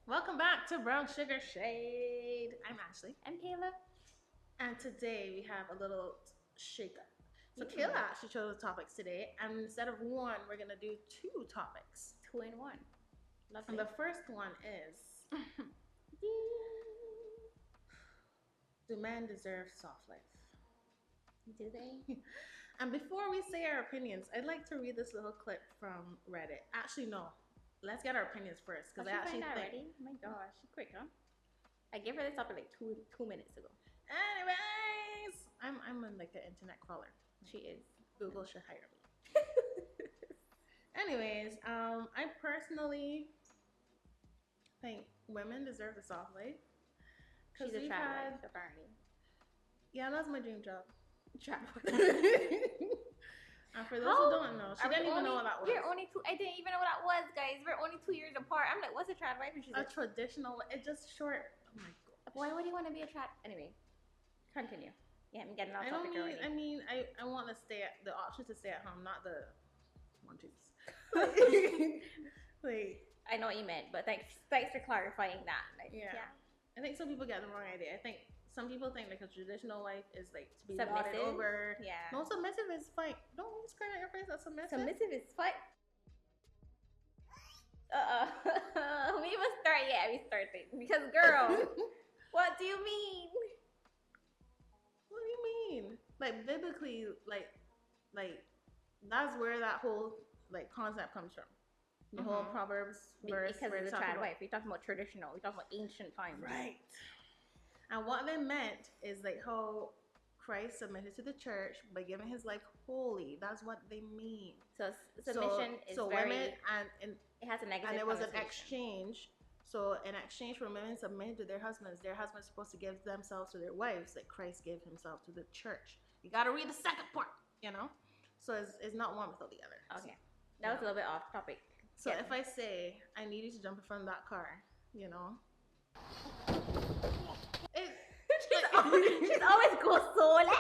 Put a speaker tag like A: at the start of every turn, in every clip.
A: Welcome back to Brown Sugar Shade. I'm Ashlee.
B: I'm Kaylah.
A: And today we have a little shake up. So Kaylah actually chose the topics today, and instead of one, we're gonna do two topics.
B: 2 in 1.
A: And the first one is do men deserve soft life?
B: Do they?
A: And before we say our opinions, I'd like to read this little clip from Reddit. Actually, no. Let's get our opinions first, because I actually think.
B: Already? Oh my gosh, quick, huh? I gave her this topic like two minutes ago.
A: Anyways, I'm like an internet crawler.
B: She is.
A: Google should hire me. Anyways, I personally think women deserve the soft life.
B: She's a trad wife, apparently.
A: Yeah, that's my dream job.
B: Trad wife.
A: And for those who don't know, she didn't even know what that was.
B: We're only two. I didn't even know what that was, guys. We're only 2 years apart. I'm like, what's a trad wife? And she's like,
A: traditional. It's just short. Oh my god.
B: Why would you want to be a trad? Anyway, continue. Yeah, I'm getting off topic already.
A: I want to stay at the option to stay at home, not the one choose. Like,
B: I know what you meant, but thanks for clarifying that. Like, yeah.
A: I think some people get the wrong idea. I think some people think like a traditional wife is like to be
B: submissive.
A: lauded over.
B: Yeah.
A: No, submissive is fine. Don't use credit your face. That's submissive.
B: Submissive is fine. We must start. Yeah, we started because girl, what do you mean?
A: What do you mean? Like biblically, like that's where that whole like concept comes from. The whole Proverbs verse
B: because
A: where
B: it's a
A: they talk
B: trad
A: about,
B: wife. We're talking about traditional. We're talking about ancient times.
A: Right. And what they meant is like how Christ submitted to the church by giving his life wholly. That's what they mean.
B: So submission is very.
A: Women and
B: it has a negative.
A: And it was an exchange. So in exchange for women submitting to their husbands are supposed to give themselves to their wives, like Christ gave himself to the church. You got to read the second part, you know. So it's not one without the other.
B: Okay, that was a little bit off topic.
A: So if I say I need you to jump in front of that car, you know.
B: She's always go so left.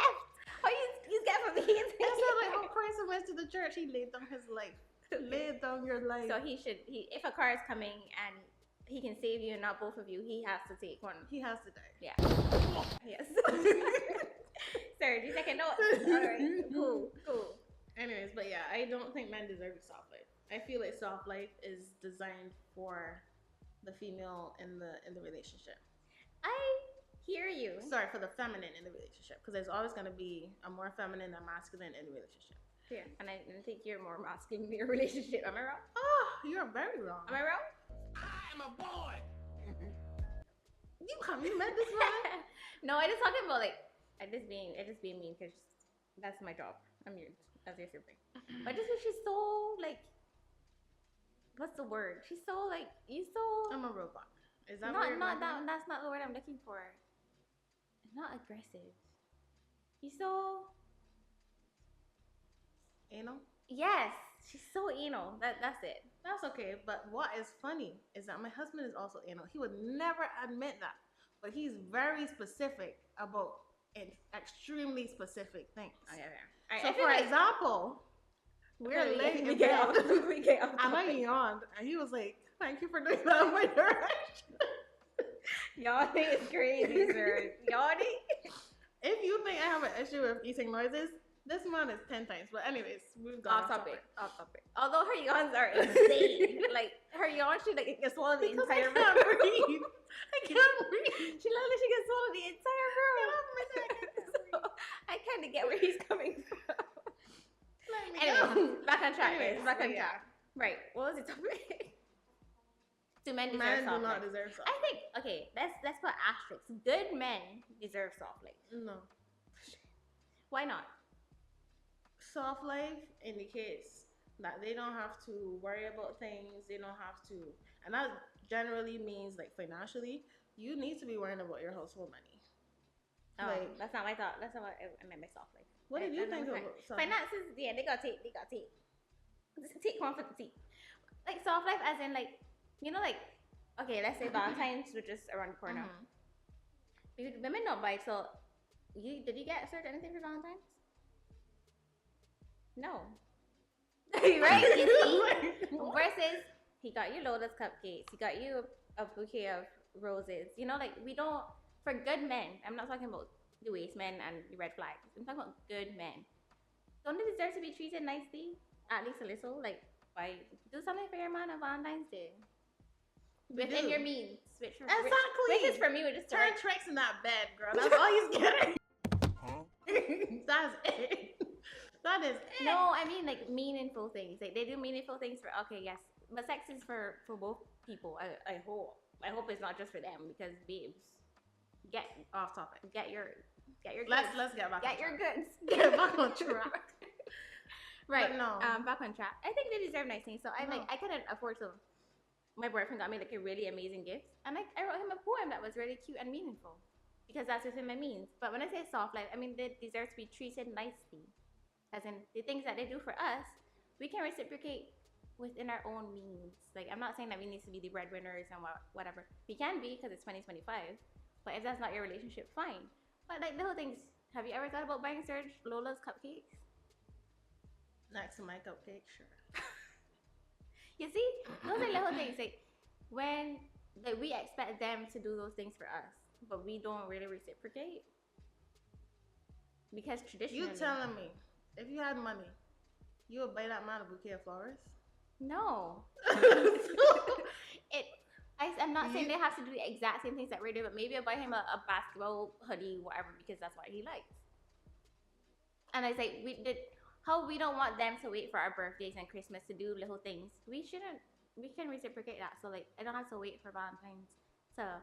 B: How you get from me?
A: It's not like how Christ submits to the church. He laid down his life. Laid down your life.
B: So if a car is coming and he can save you and not both of you, he has to take one.
A: He has to die.
B: Yeah. Yes. Sorry, 2 second note. All right. Cool.
A: Anyways, but yeah, I don't think men deserve a soft life. I feel like soft life is designed for the female in the relationship.
B: I hear you.
A: Sorry, for the feminine in the relationship, because there's always going to be a more feminine and masculine in the relationship.
B: Yeah, and I think you're more masculine in your relationship. Am I wrong?
A: Oh, you're very wrong.
B: Am I wrong?
C: I am a boy.
A: You met this man?
B: No, I just talking about like I just being mean because that's my job. I'm mute as your sibling. But just she's so like, what's the word? She's so like
A: I'm a robot. Is that
B: not that? That's not the word I'm looking for. Not aggressive. You're so
A: anal?
B: Yes, she's so anal. That's it.
A: That's okay. But what is funny is that my husband is also anal. He would never admit that, but he's very specific about extremely specific things.
B: Oh yeah.
A: So for example, we're late in bed.
B: We get out.
A: And I yawned, and he was like, "Thank you for doing that in my direction."
B: Yawning is crazy, sir. Yawning.
A: If you think I have an issue with eating noises, this man is 10 times. But anyways, we've gone
B: off topic. Although her yawns are insane. Like her yawn, she like can swallow the entire room.
A: I can't breathe.
B: She literally can swallow the entire room. So I kind of get where he's coming from. Anyway, back on track. Back on track. Right. What was the topic? Do men deserve soft life?
A: Deserve soft.
B: I think okay. Let's put asterisks. Good men deserve soft life.
A: No.
B: Why not?
A: Soft life indicates that they don't have to worry about things. They don't have to, and that generally means like financially, you need to be worrying about your household money.
B: Oh, like, that's not my thought. That's not what I meant by soft life.
A: What did you think of
B: finances? Yeah, they gotta take. Just take one for the team. Like soft life, as in like, you know, like okay, let's say Valentine's, which is around the corner. Women don't buy. So, did you get search anything for Valentine's? No. Right? You see? Versus he got you Lotus cupcakes. He got you a bouquet of roses. You know, like we don't, for good men, I'm not talking about the waste men and the red flags. I'm talking about good men. Don't they deserve to be treated nicely? At least a little. Like, do something for your man on Valentine's Day. Within your means.
A: Exactly.
B: Which is for me, which is
A: turn tricks in that bed, girl. That's all he's getting.
C: Huh?
A: That's it. That is it.
B: No, I mean like meaningful things. Like they do meaningful things for, okay, yes, but sex is for both people. I hope it's not just for them, because babes, get
A: Off topic.
B: get your goods.
A: Let's get back.
B: Get your goods.
A: Get back on track.
B: Right.
A: But no.
B: Back on track. I think they deserve nice things. So I
A: No.
B: I couldn't afford to. My boyfriend got me like a really amazing gift, and I wrote him a poem that was really cute and meaningful, because that's within my means. But when I say soft life, I mean they deserve to be treated nicely, as in the things that they do for us, we can reciprocate within our own means. Like, I'm not saying that we need to be the breadwinners and whatever. We can be, because it's 2025. But if that's not your relationship, fine. But like little things. Have you ever thought about buying Serge Lola's cupcakes?
A: Next to my cupcake, sure.
B: You see, those are little things. Like when we expect them to do those things for us, but we don't really reciprocate. Because traditionally,
A: You telling me if you had money, you would buy that man a bouquet of flowers?
B: no. I'm not saying they have to do the exact same things that we do, but maybe I'll buy him a basketball hoodie, whatever, because that's what he likes. And I say how we don't want them to wait for our birthdays and Christmas to do little things. We can reciprocate that. So like, I don't have to wait for Valentine's to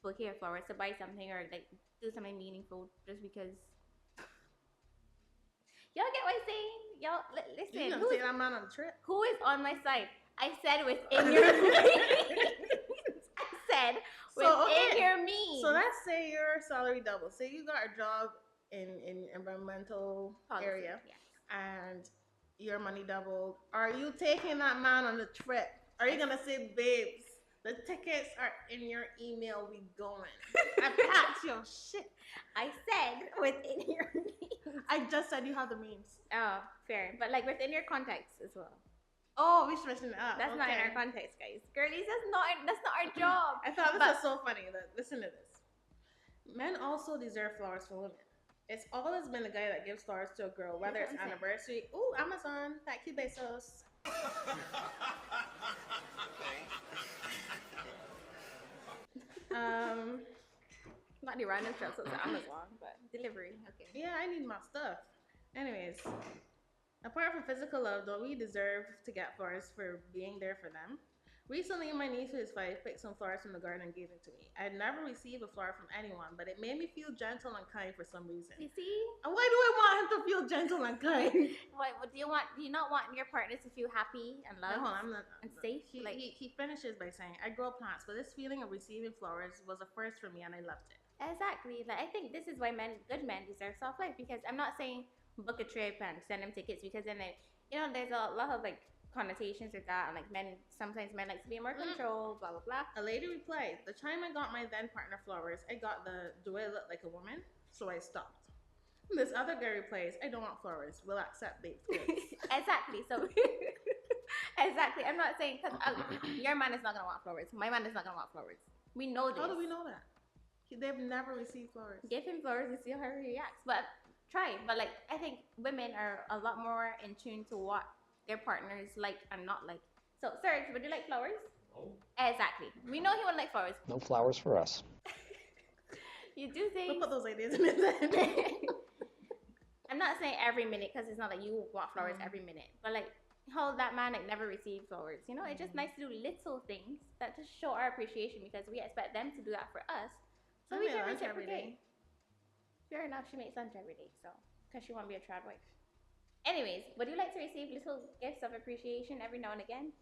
B: bouquet of flowers, to buy something, or like do something meaningful just because. Y'all get what I'm saying? Y'all listen.
A: You gonna take that man on a trip?
B: Who is on my side? I said within your means. I said within your means.
A: So let's say your salary doubles. Say you got a job in environmental
B: Policy,
A: area,
B: yes.
A: and your money doubled. Are you taking that man on a trip? Are you gonna say, babes, the tickets are in your email, we going? I packed your shit.
B: I said within your means.
A: I just said you have the means.
B: Oh, fair. But like within your context as well.
A: Oh, we switching it up.
B: That's not in our context, guys. Girlies, that's not our job.
A: I thought this was so funny. Listen to this. Men also deserve flowers for women. It's always been the guy that gives flowers to a girl, whether it's anniversary. Ooh, Amazon. Thank you, Bezos.
B: Not the random shops at Amazon, but delivery. Okay.
A: Yeah, I need my stuff. Anyways, apart from physical love, don't we deserve to get flowers for being there for them? Recently, my niece, who is 5, picked some flowers from the garden and gave them to me. I'd never received a flower from anyone, but it made me feel gentle and kind for some reason.
B: You see?
A: And why do I want him to feel gentle and kind?
B: What do you want? Do you not want your partner to feel happy and loved and safe?
A: He finishes by saying, I grow plants, but this feeling of receiving flowers was a first for me, and I loved it.
B: Exactly. Like, I think this is why good men deserve soft life, because I'm not saying book a trip and send them tickets, because then there's a lot of like connotations with that, and like sometimes men like to be in more control, blah blah blah.
A: A lady replied, the time I got my then partner flowers, I got do I look like a woman? So I stopped. This other guy replies, I don't want flowers, we'll accept baked goods.
B: Exactly. So exactly, I'm not saying, because your man is not gonna want flowers, my man is not gonna want flowers. We know this.
A: How do we know that? They've never received flowers.
B: Give him flowers and see how he reacts. But try. But like, I think women are a lot more in tune to what their partners like and not like. So, Serge, would you like flowers?
C: No.
B: Exactly. We know he would like flowers.
D: No flowers for us.
B: You do things.
A: We'll put those ideas in his head.
B: I'm not saying every minute, because it's not like you want flowers every minute. But like, how that man like never received flowers. You know, it's just nice to do little things that just show our appreciation, because we expect them to do that for us. So we can reciprocate. Fair enough, she makes lunch every day, so because she won't be a trad wife. Anyways, would you like to receive little gifts of appreciation every now and again?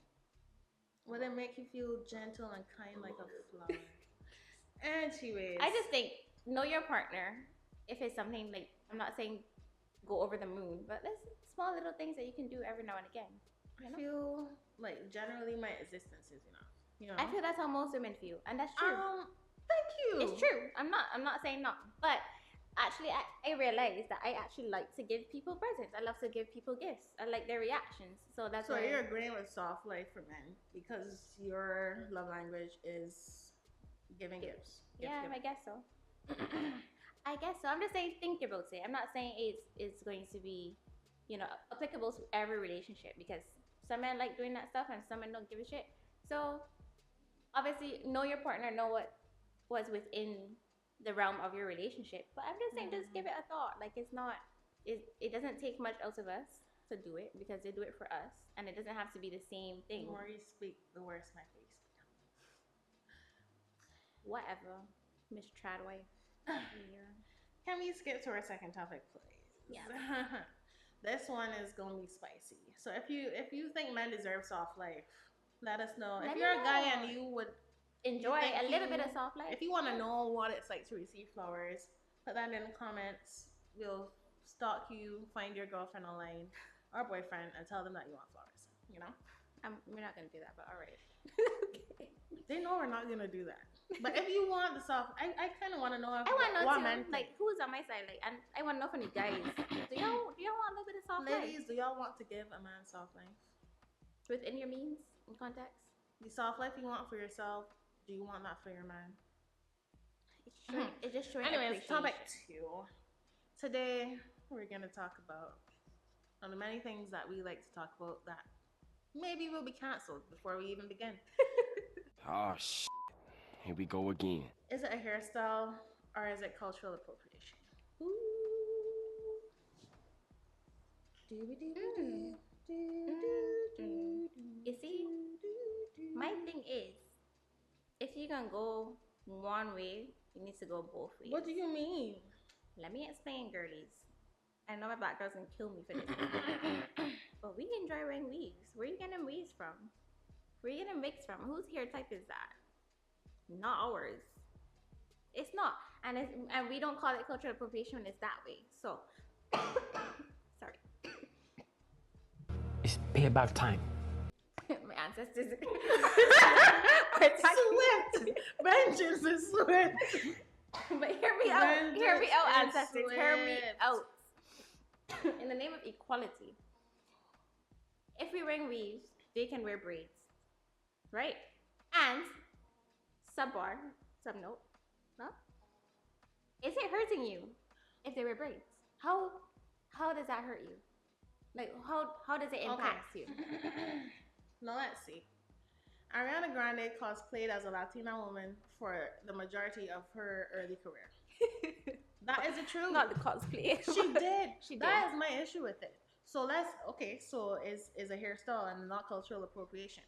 A: Would it make you feel gentle and kind like a flower? Anyways,
B: I just think, know your partner. If it's something like, I'm not saying go over the moon, but there's small little things that you can do every now and again.
A: I feel like generally my existence is enough. You know?
B: I feel that's how most women feel, and that's true.
A: Thank you.
B: It's true. I'm not saying not, but Actually, I realized that I actually like to give people presents. I love to give people gifts. I like their reactions. So that's
A: So
B: why.
A: you're agreeing with soft life for men because your love language is giving gifts.
B: Yeah,
A: Giving.
B: I guess so. I guess so. I'm just saying, think about it. I'm not saying it's going to be, applicable to every relationship because some men like doing that stuff and some men don't give a shit. So obviously, know your partner, know what was within the realm of your relationship. But I'm just saying, just give it a thought. Like it's not, it doesn't take much out of us to do it because they do it for us, and it doesn't have to be the same
A: The
B: thing.
A: more you speak, the worse my face
B: Whatever, Miss Tradwife.
A: Can we skip to our second topic, please?
B: Yes.
A: This one is gonna be spicy. So if you think men deserve soft life, let us know.
B: Let
A: if
B: me
A: you're a guy
B: know.
A: and you would
B: Enjoy
A: think
B: a little
A: you-
B: bit of soft life.
A: if you want to know what it's like to receive flowers, put that in the comments. We'll stalk you, find your girlfriend online or boyfriend, and tell them that you want flowers. You know?
B: We're not gonna do that, but all right. Okay.
A: They know we're not gonna do that. But if you want the soft, I kind of want to know.
B: I want to know
A: what
B: too,
A: men
B: like who's on my side, like, and I want to know from you guys. Do y'all want a little bit of soft life
A: ladies, do y'all want to give a man soft life?
B: within your means and contacts?
A: The soft life you want for yourself, do you want that for your man?
B: It's just showing
A: Anyways,
B: appreciation.
A: topic 2. Today we're gonna talk about one of the many things that we like to talk about that maybe will be cancelled before we even begin.
D: Oh, shit. Here we go again.
A: Is it a hairstyle or is it cultural appropriation?
B: You see, my thing is, if you're gonna go one way, you need to go both ways.
A: What do you mean?
B: Let me explain, girlies. I know my black girls can kill me for this, but we enjoy wearing weaves. Where you getting weaves from? Where you getting wigs from? Whose hair type is that? Not ours. It's not, and we don't call it cultural appropriation when it's that way. So, sorry.
C: It's payback time.
B: My ancestors
A: Swift! Vengeance is swift!
B: But hear me out.
A: Vengeance
B: Hear me out,
A: is
B: ancestors. Hear me
A: swift.
B: out. In the name of equality, if we wear weaves, they can wear braids, right? And sub note, no? Is it hurting you if they wear braids? How does that hurt you? Like how does it impact you?
A: Now let's see. Ariana Grande cosplayed as a Latina woman for the majority of her early career. That is the truth.
B: Not the cosplay.
A: She did.
B: She
A: That
B: did.
A: is my issue with it. So so is a hairstyle and not cultural appropriation.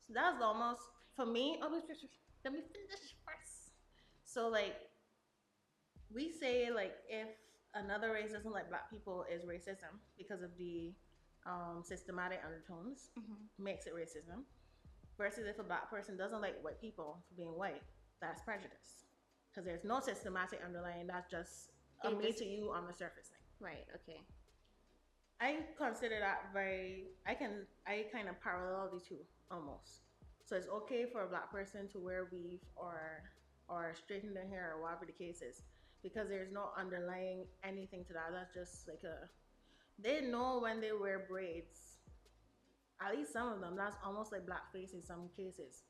A: So that's almost for me. Oh, let me finish first. So like we say like if another race doesn't like black people is racism because of the systematic undertones makes it racism. Versus if a black person doesn't like white people for being white, that's prejudice. Because there's no systematic underlying, that's just a me to you on the surface thing.
B: Right, okay.
A: I consider that I kind of parallel the two almost. So it's okay for a black person to wear weave or straighten their hair or whatever the case is, because there's no underlying anything to that. That's just like they know when they wear braids. At least some of them, that's almost like blackface in some cases.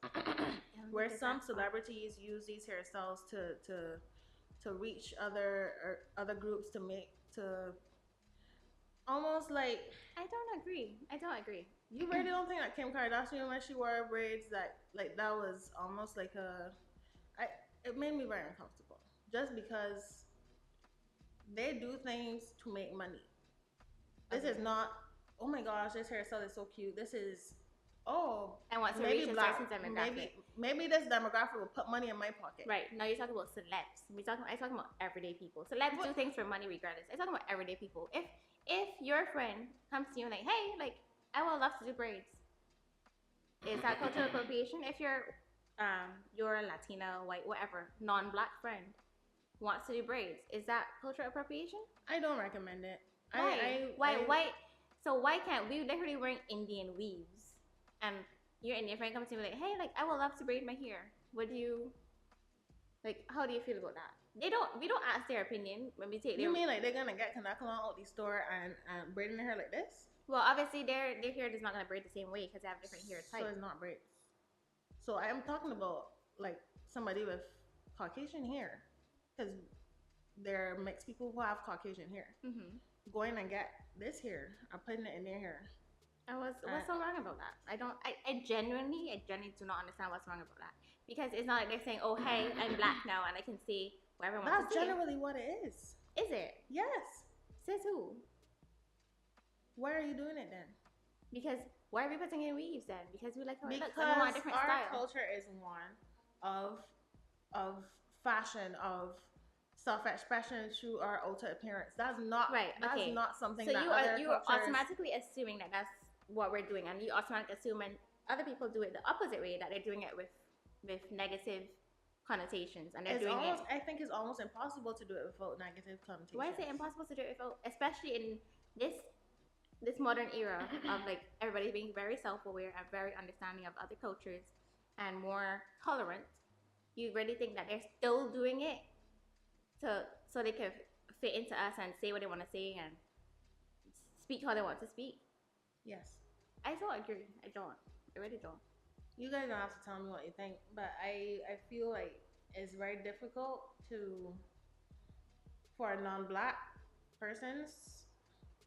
A: Where some celebrities use these hairstyles to reach other groups to almost like.
B: I don't agree.
A: You really don't think that Kim Kardashian, when she wore braids, that was almost like it made me very uncomfortable, just because they do things to make money. This is not, oh my gosh, this hairstyle is so cute. This is,
B: I want to
A: maybe
B: reach a
A: black,
B: certain demographic.
A: maybe this demographic will put money in my pocket.
B: Right. Now you're talking about celebs. I'm talking about everyday people. Celebs do things for money regardless. I'm talking about everyday people. If your friend comes to you and like, hey, like, I would love to do braids. Is that cultural appropriation? If your Latina, white, whatever, non-black friend wants to do braids, is that cultural appropriation?
A: I don't recommend it.
B: Why? So why can't we literally wearing Indian weaves and your Indian friend comes to me like, hey, like I would love to braid my hair. Would you, like, how do you feel about that? we don't ask their opinion when we take their.
A: You mean like they're gonna get Kanakalan out the store and braiding their hair like this?
B: Well, obviously their hair is not gonna braid the same way because they have different hair
A: So
B: types.
A: it's not braids. So I am talking about like somebody with Caucasian hair, because there are mixed people who have Caucasian hair.
B: Mm-hmm.
A: Going and get this hair, I'm putting it in their hair.
B: And what's so wrong about that? I genuinely do not understand what's wrong about that. Because it's not like they're saying, oh, hey, I'm black now and I can say whatever I want
A: That's
B: to say.
A: generally what it is.
B: Is it?
A: Yes.
B: Says who?
A: Why are you doing it then?
B: Because why are we putting in weaves then? Because we like how it looks.
A: Because
B: And we want a different
A: our
B: style.
A: culture is one of fashion, of self-expression through our outer appearance. That's not
B: Right, okay.
A: That's not something
B: So
A: that
B: you're
A: cultures...
B: automatically assuming that that's what we're doing, and you automatically assume when other people do it the opposite way, that they're doing it with negative connotations, and they're doing it.
A: I think it's almost impossible to do it without negative connotations.
B: Why is it impossible to do it without, especially in this modern era of like everybody being very self-aware and very understanding of other cultures and more tolerant? You really think that they're still doing it so they can fit into us and say what they want to say and speak how they want to speak?
A: Yes.
B: I don't agree. I really don't.
A: You guys don't have to tell me what you think, but I feel like it's very difficult for non-black persons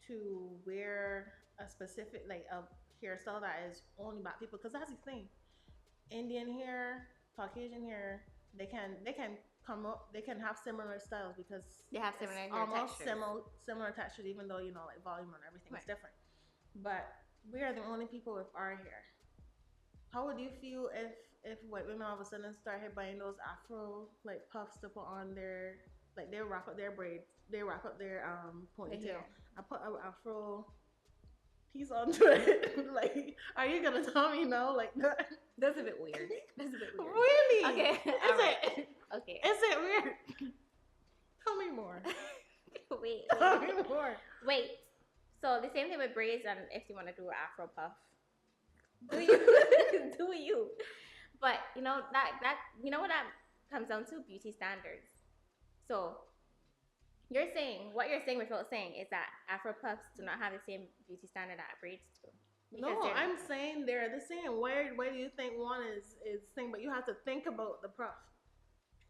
A: to wear a specific, like, a hairstyle that is only black people, because that's the thing. Indian hair, Caucasian hair, they can come up, they can have similar styles because
B: They have similar
A: it's
B: hair
A: almost
B: textures.
A: similar textures, even though, you know, like volume and everything is
B: Right.
A: different. But we are the only people with our hair. How would you feel if white women all of a sudden started buying those afro like puffs to put on their, like, they wrap up their braids, they wrap up their ponytail?
B: hair.
A: I put an afro piece onto it. Like, are you gonna tell me no? Like that?
B: That's a bit weird. That's a bit weird.
A: Really?
B: Okay.
A: Is
B: alright.
A: it?
B: Okay.
A: Is it weird? Tell me more.
B: Wait.
A: Tell me more.
B: Wait. So the same thing with braids, and if you want to do an afro puff, do you? Do you? But you know that you know what that comes down to? Beauty standards. So what you're saying without saying is that afro puffs do not have the same beauty standard that braids do.
A: No,
B: Because they're-
A: I'm saying they're the same. Why do you think one is thing? But you have to think about the puff.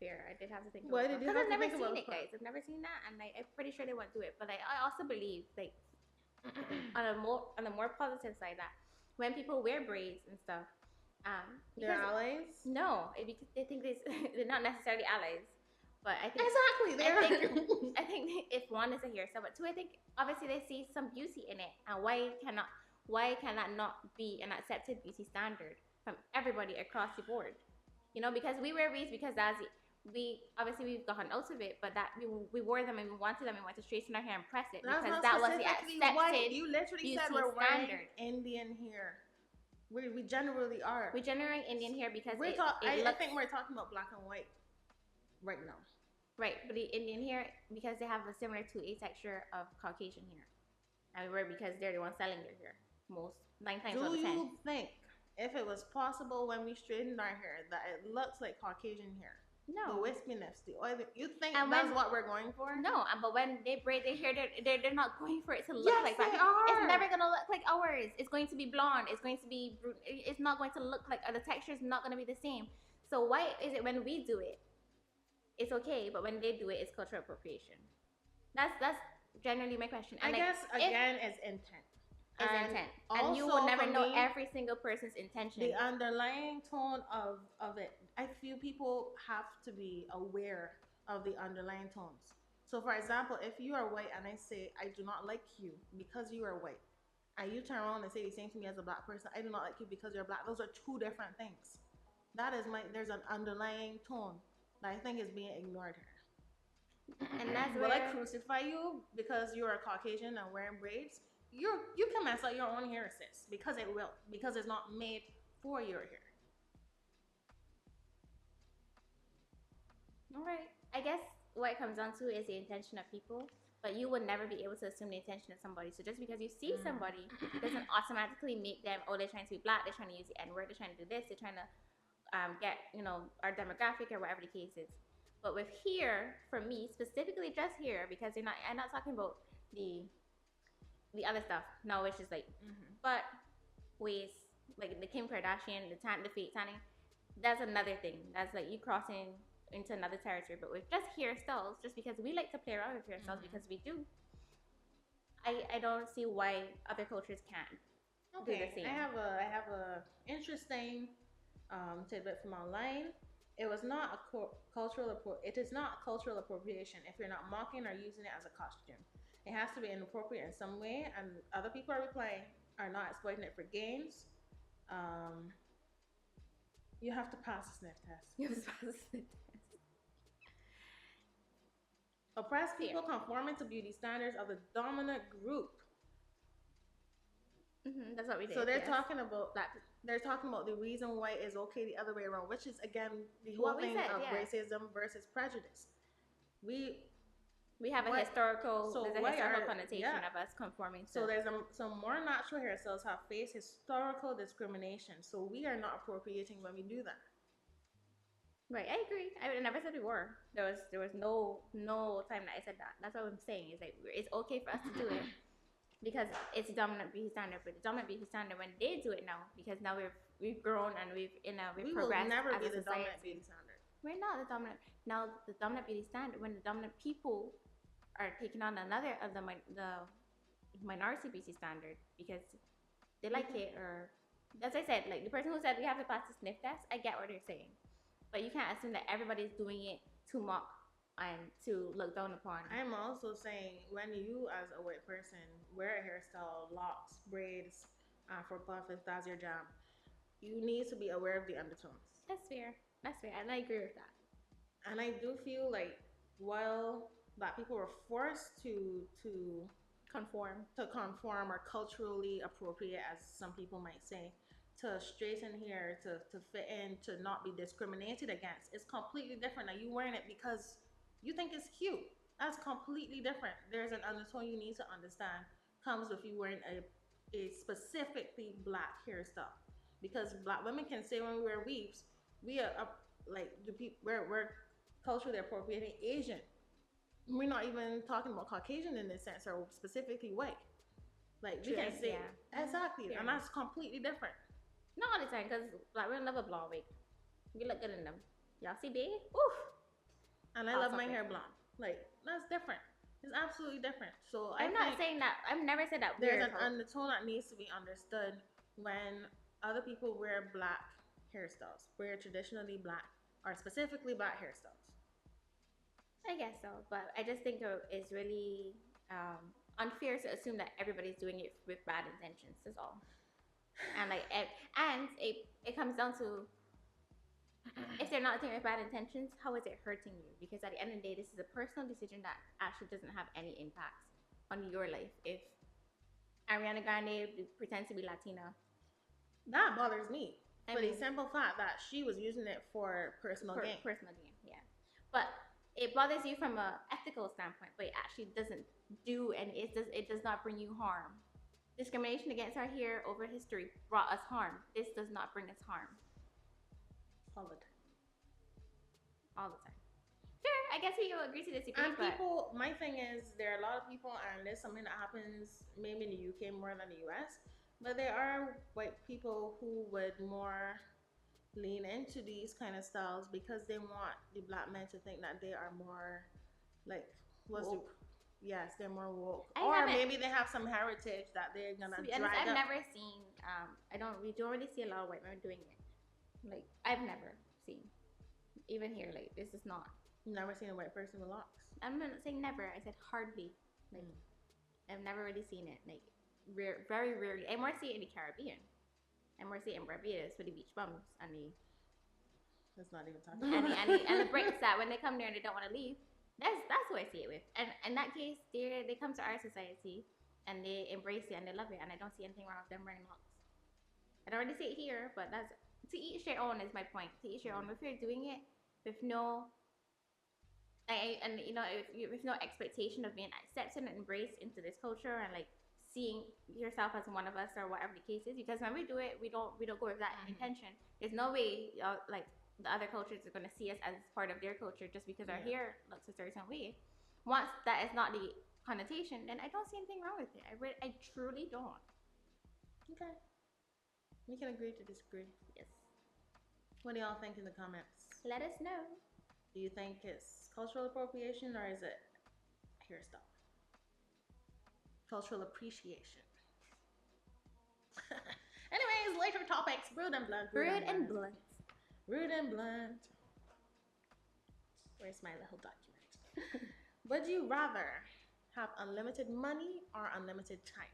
B: fair. I did have to think
A: Why
B: about
A: did you
B: because
A: have
B: I've
A: to
B: never
A: think about
B: seen it,
A: the
B: guys. I've never seen that, and I'm pretty sure they won't do it. But I also believe, like, on a more positive side, that when people wear braids and stuff,
A: They're
B: because-
A: allies.
B: no, because they think they're not necessarily allies. But I think
A: Exactly.
B: I think if one is a hairstyle, but two, I think obviously they see some beauty in it, and why can that not be an accepted beauty standard from everybody across the board? You know, because we wear weaves because we've gotten out of it, but that we wore them and we wanted them and wanted to straighten our hair and press it
A: That's
B: because
A: not
B: that was the
A: specifically
B: accepted.
A: white. You literally said
B: beauty
A: we're wearing
B: standard.
A: Indian hair. We generally are.
B: We generate Indian hair because
A: I think we're talking about black and white right now.
B: right, but the Indian hair because they have a similar to a texture of Caucasian hair, and we wear because they're the ones selling their hair most 9 times out
A: Do
B: of 10.
A: you think if it was possible when we straightened our hair that it looks like Caucasian hair? The
B: No.
A: wispiness, the oil. You think
B: And
A: that's
B: when-
A: what we're going for?
B: No, but when they braid their hair, they're not going for it to look
A: Yes,
B: like
A: they
B: that.
A: are.
B: It's never gonna look like ours. It's going to be blonde. It's going to be. It's not going to look like the texture is not going to be the same. So why is it when we do it, it's okay, but when they do it, it's cultural appropriation? That's generally my question.
A: I
B: And
A: guess again, it's intent.
B: it's
A: And
B: intent, and you
A: also
B: will never
A: for
B: know
A: me,
B: every single person's intention.
A: the underlying tone of it. I feel people have to be aware of the underlying tones. So, for example, if you are white and I say I do not like you because you are white, and you turn around and say the same to me as a black person, I do not like you because you're black. Those are two different things. There's an underlying tone that I think is being ignored here.
B: And that's
A: Will I
B: where
A: crucify you because you are Caucasian and wearing braids? You can mess up your own hair, sis, because it will, because it's not made for your hair.
B: all right. I guess what it comes down to is the intention of people, but you would never be able to assume the intention of somebody. So just because you see somebody doesn't automatically make them, oh, they're trying to be black, they're trying to use the N-word, they're trying to do this, they're trying to get, our demographic or whatever the case is. But with hair, for me specifically, just hair, because I'm not talking about the other stuff. No, it's just like butt, waist, like the Kim Kardashian, the fake tanning. That's another thing. That's like you crossing into another territory. But with just hairstyles, just because we like to play around with hairstyles because we do, I don't see why other cultures can't do the same.
A: I have a interesting tidbit from online. It was not a it is not cultural appropriation if you're not mocking or using it as a costume. It has to be inappropriate in some way, and other people are replying are not exploiting it for gains. You have to pass a sniff test.
B: You have to pass a sniff test.
A: Oppressed people conforming to beauty standards of the dominant group.
B: That's what we did.
A: So they're talking about that. They're talking about the reason why it's okay the other way around, which is again the whole thing of racism versus prejudice. We have a historical connotation of us conforming to. So there's some more natural hairstyles have faced historical discrimination. So we are not appropriating when we do that.
B: Right, I agree. I never said we were. There was no time that I said that. That's what I'm saying. Is like it's okay for us to do it because it's dominant beauty standard. But the dominant beauty standard when they do it now, because now we've grown and we've progressed. We will never be the dominant beauty standard. We're not the dominant. Now the dominant beauty standard when the dominant people are taking on another of the minority beauty standard because they like it, or as I said, like the person who said we have to pass the sniff test, I get what they're saying, but you can't assume that everybody's doing it to mock and to look down upon. I'm also saying when you as a white person wear a hairstyle, locks, braids, afro puff, if that's your jam, you need to be aware of the undertones. That's fair, and I agree with that. And I do feel like while Black people were forced to conform or culturally appropriate, as some people might say, to straighten hair, to fit in, to not be discriminated against. It's completely different. Now you wearing it because you think it's cute. That's completely different. There's an undertone you need to understand comes with you wearing a specifically Black hairstyle. Because Black women can say when we wear weaves, we are like the people we're culturally appropriating Asian. We're not even talking about Caucasian in this sense, or specifically white. Like we can say exactly, and that's completely different. Not all the time, because Black women love a blonde wig. We look good in them. Y'all see, babe? Oof. And I love my hair blonde. Like that's different. It's absolutely different. So I'm not saying that. I've never said that. There's an undertone that needs to be understood when other people wear Black hairstyles, wear traditionally Black or specifically Black hairstyles. I guess so, but I just think it's really unfair to assume that everybody's doing it with bad intentions. That's all. And it comes down to if they're not doing it with bad intentions, how is it hurting you? Because at the end of the day, this is a personal decision that actually doesn't have any impact on your life. If Ariana Grande pretends to be Latina, that bothers me. For the simple fact that she was using it for personal gain. Personal gain, yeah. But it bothers you from an ethical standpoint, but it actually doesn't do, and it does not bring you harm. Discrimination against our hair over history brought us harm. This does not bring us harm. All the time. All the time. Sure, I guess we will agree to disagree. And people, my thing is, there are a lot of people, and there's something that happens maybe in the UK more than the US, but there are white people who would more lean into these kind of styles because they want the Black men to think that they are more like yes, they're more woke, or maybe they have some heritage that they're gonna drag up. I've never seen we don't really see a lot of white men doing it. Like I've never seen, even here, like this is not. You've never seen a white person with locks? I'm not saying never. I said hardly. Like I've never really seen it. Like very rarely. I more see it in the Caribbean. And we're seeing Barbados for the beach bums and the. Let's not even talk about and the Brits that when they come there and they don't want to leave. That's who I see it with. And in that case, they come to our society and they embrace it and they love it. And I don't see anything wrong with them wearing locks. I don't really see it here, but that's to each their own is my point. To each their own. If you're doing it with no. With no expectation of being accepted and embraced into this culture and like. Seeing yourself as one of us or whatever the case is, because when we do it, we don't go with that intention. There's no way, like the other cultures are going to see us as part of their culture just because our
A: Yeah.
B: hair looks a certain way. Once that is not the connotation, then I don't see anything wrong with it. I truly don't.
A: Okay. We can agree to disagree.
B: Yes.
A: What do y'all think in the comments?
B: Let us know.
A: Do you think it's cultural appropriation or is it hairstyle? Cultural appreciation. Anyways, later topics. Rude and blunt.
B: Rude and blunt.
A: Rude and blunt. Where's my little document? Would you rather have unlimited money or unlimited time?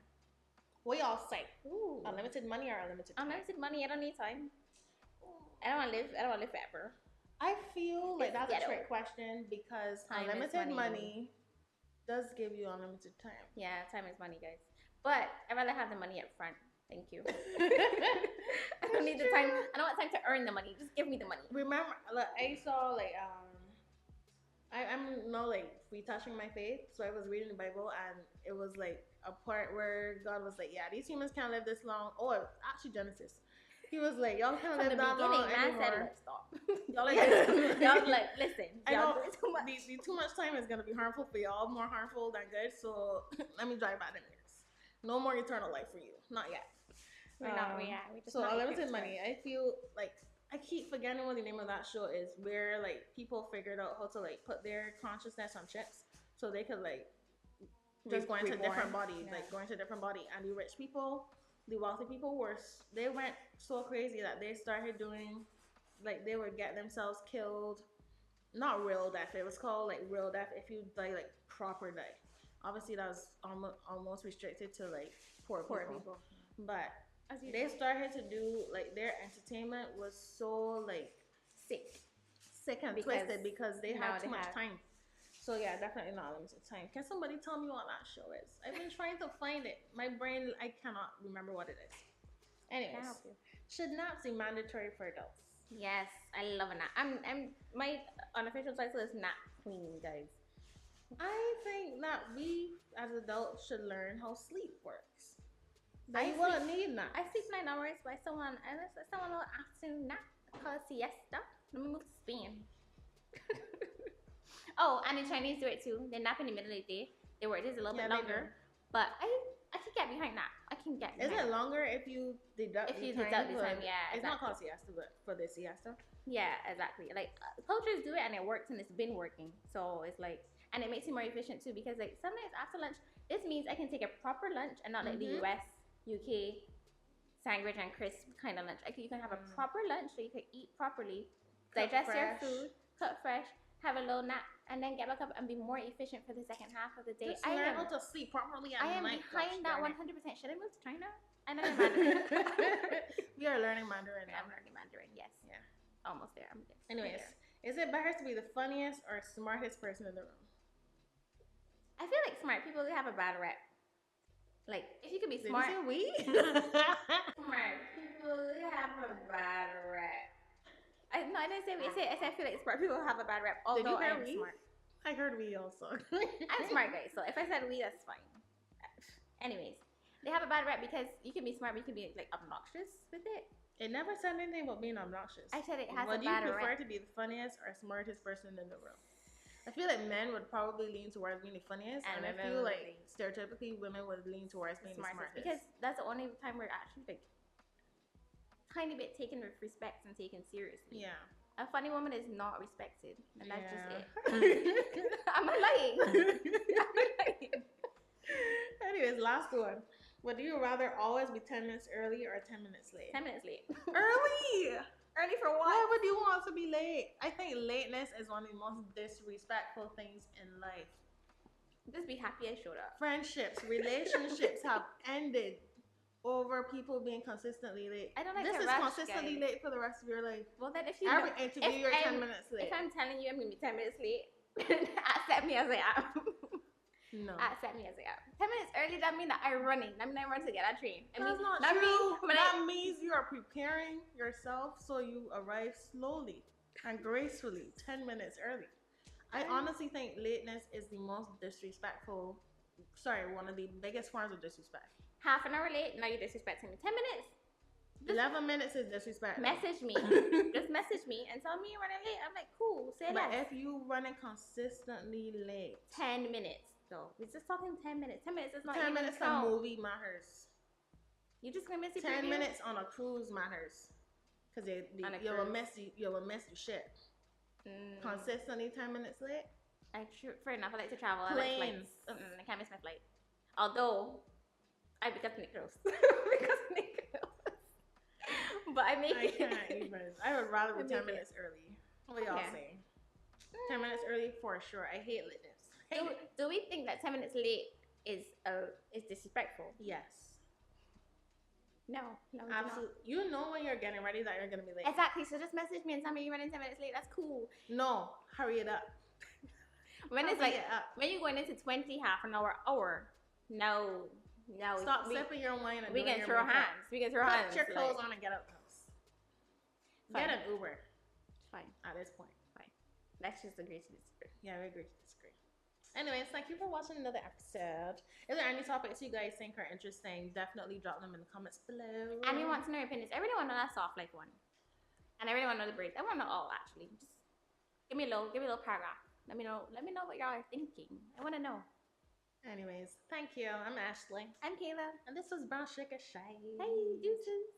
A: What y'all say?
B: Ooh.
A: Unlimited money or unlimited time?
B: Unlimited money, I don't need time. I don't want to live forever.
A: I feel like
B: It's
A: that's
B: ghetto.
A: a trick question because
B: Time is
A: unlimited
B: money.
A: money does give you unlimited time.
B: Yeah, time is money, guys. But I'd rather have the money up front. Thank you. I don't need the time. I don't want time to earn the money. Just give me the money.
A: Remember, like, I saw like I'm no like retouching my faith, so I was reading the Bible and it was like a part where God was like, yeah, these humans can't live this long. Oh, it was actually Genesis. He was like, y'all can't
B: From
A: live
B: the
A: that long
B: beginning, man said,
A: anymore.
B: let's stop. Y'all like, y'all like, listen.
A: I
B: Y'all
A: know
B: do too much.
A: the too much time is gonna be harmful for y'all, more harmful than good. So let me drive back them years. No more eternal life for you, not yet.
B: We're not, yeah. We're just
A: So
B: not
A: unlimited
B: equipped for
A: money.
B: it.
A: I feel like I keep forgetting what the name of that show is, where like people figured out how to like put their consciousness on chips, so they could like just go into
B: Reborn.
A: different bodies,
B: Yeah.
A: like go into different body. And the rich people, the wealthy people they went so crazy that they started doing like they would get themselves killed. Not real death. It was called like real death if you die like proper die. Obviously, that was almost restricted to like poor people. But
B: As you
A: they started to do like their entertainment was so like
B: sick.
A: sick and
B: Because
A: twisted because they
B: now
A: had too
B: they
A: much
B: have-
A: time. So yeah, definitely not limited time. Can somebody tell me what that show is? I've been trying to find it. My brain, I cannot remember what it is. Anyways,
B: Can I help you?
A: should naps be mandatory for adults?
B: Yes, I love a nap. I'm my unofficial title is nap queen, guys.
A: I think that we as adults should learn how sleep works. That
B: I
A: you wouldn't need naps.
B: I sleep 9 hours, but I still want a little afternoon nap called siesta. Let me move to Spain. Oh, and the Chinese do it too. They nap in the middle of the day. They work just a little
A: Yeah,
B: bit
A: they
B: longer, but I can get behind nap. I can get.
A: Is
B: behind
A: it
B: nap.
A: longer if you deduct
B: If you
A: the
B: deduct the
A: for-
B: time? Yeah,
A: It's not
B: exactly.
A: called siesta, but for the siesta.
B: Yeah, exactly. Like cultures do it and it works and it's been working. So it's like, and it makes you more efficient too because like sometimes after lunch, this means I can take a proper lunch and not like the
A: Mhm.
B: US, UK, sandwich and crisp kind of lunch. Like you can have a proper lunch so you can eat properly,
A: Cook
B: digest
A: fresh.
B: your food, cook fresh, have a little nap, and then get back up and be more efficient for the second half of the day.
A: Just learn how to sleep properly at
B: I am
A: night.
B: behind
A: gosh
B: that
A: darn it.
B: 100%. Should I move to China? I know Mandarin.
A: We are learning Mandarin now.
B: I'm learning Mandarin. Yes.
A: Yeah.
B: Almost there. I'm there.
A: Anyways,
B: There.
A: is it better to be the funniest or smartest person in the room?
B: I feel like smart people they have a bad rep. Like if you could be
A: Did
B: smart,
A: you say we?
B: smart people they have a bad rep. I didn't say we. I said I feel like smart people have a bad rep.
A: Did you
B: Although
A: hear
B: I'm
A: we?
B: smart,
A: I heard we also.
B: I'm smart, guys. So if I said we, that's fine. Anyways, they have a bad rep because you can be smart, but you can be like obnoxious with it.
A: It never said anything about being obnoxious.
B: I said it has
A: Would
B: a
A: you
B: bad
A: prefer
B: rep.
A: to be the funniest or smartest person in the room? I feel like men would probably lean towards being the funniest, and I
B: women
A: feel
B: would
A: like
B: lean-
A: stereotypically women would lean towards being the smartest.
B: Because that's the only time we're actually like tiny bit taken with respect and taken seriously.
A: Yeah.
B: A funny woman is not respected, and that's just it.
A: it.
B: I'm not lying. I'm not lying.
A: Anyways, last one. Would you rather always be 10 minutes early or 10 minutes late?
B: 10 minutes late.
A: Early!
B: Early for
A: Why
B: what?
A: would you want to be late? I think lateness is one of the most disrespectful things in life.
B: Just be happy I showed up.
A: Friendships, relationships have ended over people being consistently late.
B: I don't like
A: this
B: to
A: is
B: rush,
A: consistently
B: guys.
A: late for the rest of your life.
B: Well, then if you
A: Every
B: know,
A: interview, you're 10 minutes late.
B: if I'm telling you I'm gonna be 10 minutes late, accept me as I am.
A: No.
B: Accept me as I am. 10 minutes early, that means that I'm running. That means I run to get that train. I
A: That's
B: mean,
A: not
B: that
A: true.
B: means when
A: That means you are preparing yourself so you arrive slowly and gracefully 10 minutes early. I honestly think lateness is the most disrespectful, one of the biggest forms of disrespect.
B: half an hour late, now you're disrespecting me. 10 minutes. Just
A: 11 minutes is disrespect.
B: message me. Just message me and tell me you're running late. I'm like, cool, say
A: But
B: less.
A: if you running consistently late,
B: 10 minutes though. We're just talking 10 minutes. 10 minutes is not
A: 10
B: even
A: minutes
B: count.
A: a movie matters.
B: You just gonna miss your
A: 10
B: preview?
A: minutes on a cruise matters. Because
B: On a
A: you will
B: cruise.
A: miss your shit.
B: Mm.
A: Consistently 10 minutes late.
B: Fair enough. I like to travel. I like
A: Planes.
B: flights. I can't miss my flight. Although, I become Nicholas. because Nicholas. But I make
A: I
B: it.
A: can't even. I would rather be
B: I
A: 10
B: make
A: minutes early. What y'all
B: Okay.
A: say? 10 minutes early for sure. I hate lateness.
B: Do we think that 10 minutes late is disrespectful?
A: Yes.
B: No. We do not.
A: Absolutely. You know when you're getting ready that you're going to be late.
B: Exactly. So just message me and tell me you're running 10 minutes late. That's cool.
A: No. Hurry it up.
B: When it's
A: Hurry
B: like,
A: it up.
B: when you're going into 20, half an hour. No.
A: Stop
B: we
A: sipping your wine and
B: we
A: doing
B: can
A: your
B: throw
A: makeup.
B: hands. We can throw hands.
A: Put your clothes
B: like,
A: on and get out the house.
B: Fine.
A: Get an Uber
B: Fine.
A: at this point.
B: Let's just agree to disagree.
A: Yeah, we agree to disagree. Anyways, thank you for watching another episode. Is there any topics you guys think are interesting? Definitely drop them in the comments below.
B: And we want to know your opinions. I really want to know that soft life one. And I really want to know the braids. I want to know all actually. Just give me a little paragraph. Let me know what y'all are thinking. I want to know.
A: Anyways, thank you. I'm Ashlee.
B: I'm Kaylah.
A: And this was Brown Sugar Shy.
B: Hey, deuces.